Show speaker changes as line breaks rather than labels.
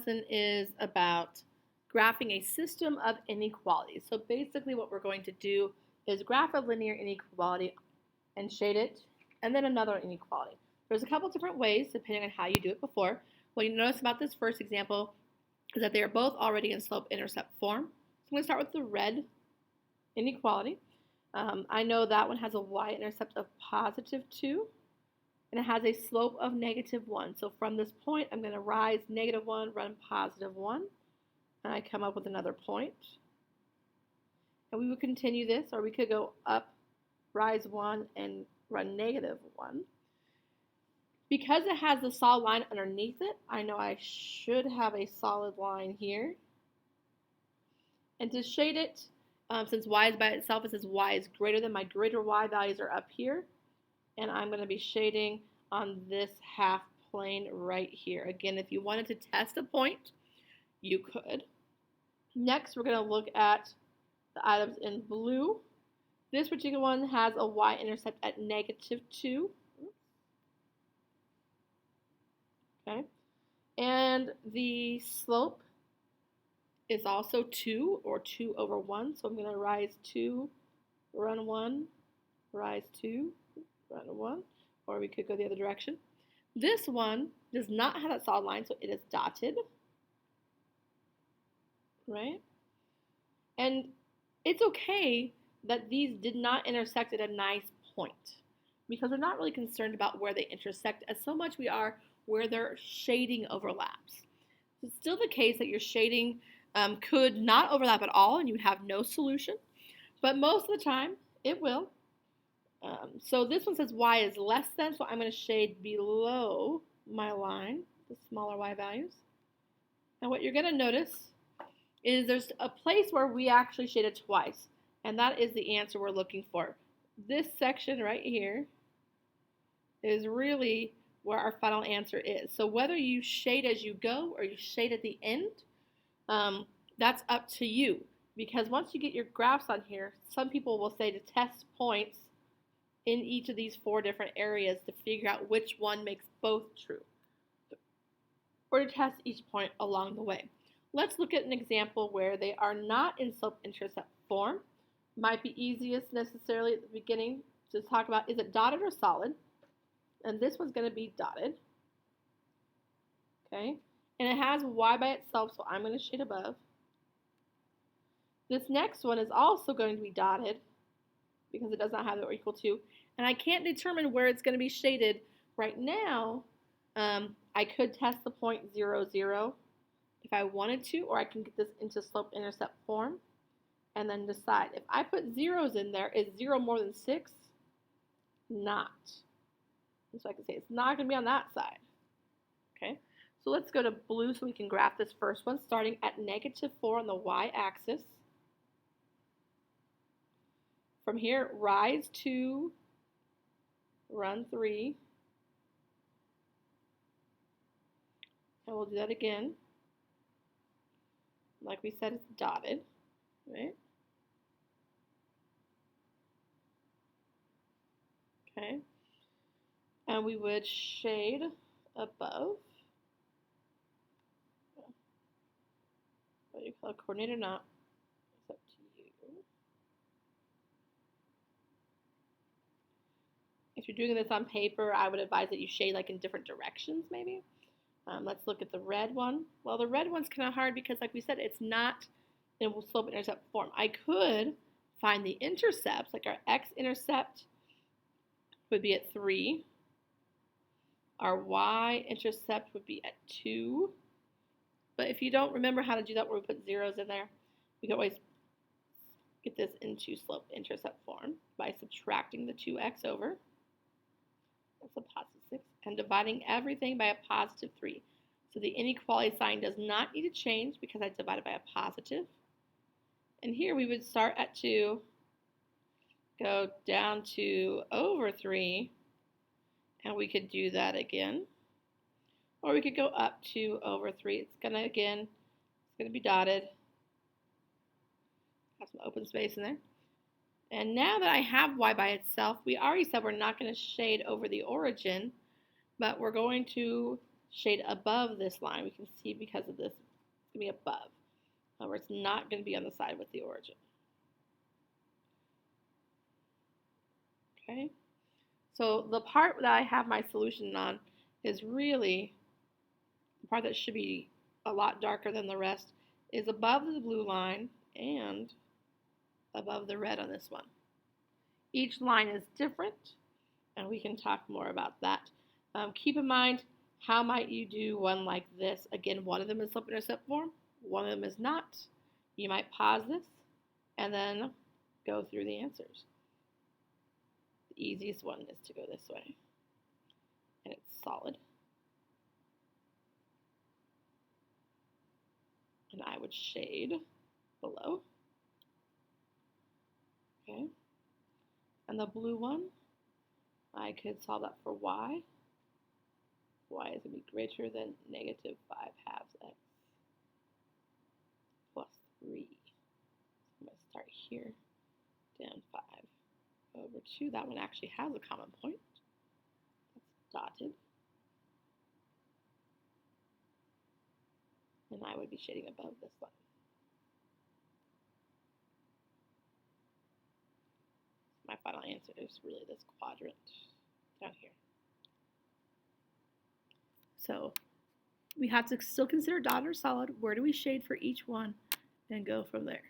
lesson is about graphing a system of inequalities. So basically what we're going to do is graph a linear inequality and shade it, and then another inequality. There's a couple different ways depending on how you do it before. What you notice about this first example is that they are both already in slope-intercept form. So I'm going to start with the red inequality. I know that one has a y-intercept of positive 2, and it has a slope of negative 1. So from this point, I'm going to rise negative 1, run positive 1, and I come up with another point. And we would continue this, or we could go up, rise 1, and run negative 1. Because it has the solid line underneath it, I know I should have a solid line here. And to shade it, since y is by itself, it says y is greater than, my greater y values are up here. And I'm going to be shading on this half plane right here. Again, if you wanted to test a point, you could. Next, we're going to look at the items in blue. This particular one has a y-intercept at negative 2. Okay. And the slope is also 2, or 2 over 1. So I'm going to rise 2, run 1, rise 2, run 1. Or we could go the other direction. This one does not have that solid line, so it is dotted. Right? And it's okay that these did not intersect at a nice point, because we're not really concerned about where they intersect as so much we are where their shading overlaps. It's still the case that your shading could not overlap at all and you would have no solution, but most of the time it will. So this one says y is less than, so I'm going to shade below my line, the smaller y values. And what you're going to notice is there's a place where we actually shaded twice, and that is the answer we're looking for. This section right here is really where our final answer is. So whether you shade as you go or you shade at the end, that's up to you. Because once you get your graphs on here, some people will say to test points in each of these 4 different areas to figure out which one makes both true, or to test each point along the way. Let's look at an example where they are not in slope-intercept form. Might be easiest necessarily at the beginning to talk about, is it dotted or solid? And this one's going to be dotted. Okay, and it has y by itself, so I'm going to shade above. This next one is also going to be dotted because it does not have the or equal to, and I can't determine where it's going to be shaded right now. I could test the point 0, 0 if I wanted to, or I can get this into slope-intercept form and then decide. If I put zeros in there, is 0 more than 6? Not. So I can say it's not going to be on that side. Okay, so let's go to blue so we can graph this first one, starting at negative 4 on the y-axis. From here, rise 2, run 3, and we'll do that again. Like we said, it's dotted, right? Okay, and we would shade above. Whether you color coordinate or not, it's up to you. If you're doing this on paper, I would advise that you shade like in different directions maybe. Let's look at the red one. Well, the red one's kind of hard because, like we said, it's not in slope-intercept form. I could find the intercepts, like our x-intercept would be at 3. Our y-intercept would be at 2. But if you don't remember how to do that where we put zeros in there, we can always get this into slope-intercept form by subtracting the 2x over. That's a positive 6. And dividing everything by a positive 3. So the inequality sign does not need to change because I divided by a positive. And here we would start at 2, go down to over 3, and we could do that again. Or we could go up to over 3. It's going to be dotted. Have some open space in there. And now that I have y by itself, we already said we're not going to shade over the origin, but we're going to shade above this line. We can see because of this, it's going to be above. However, it's not going to be on the side with the origin. Okay, so the part that I have my solution on is really the part that should be a lot darker than the rest, is above the blue line and above the red on this one. Each line is different, and we can talk more about that. Keep in mind, how might you do one like this? Again, one of them is slope-intercept form, one of them is not. You might pause this and then go through the answers. The easiest one is to go this way, and it's solid. And I would shade below. Okay. And the blue one, I could solve that for y. Y is going to be greater than negative 5 halves x plus 3. So I'm going to start here, down 5 over 2. That one actually has a common point. That's dotted. And I would be shading above this one. My final answer is really this quadrant down here. So we have to still consider dotted or solid. Where do we shade for each one? And go from there.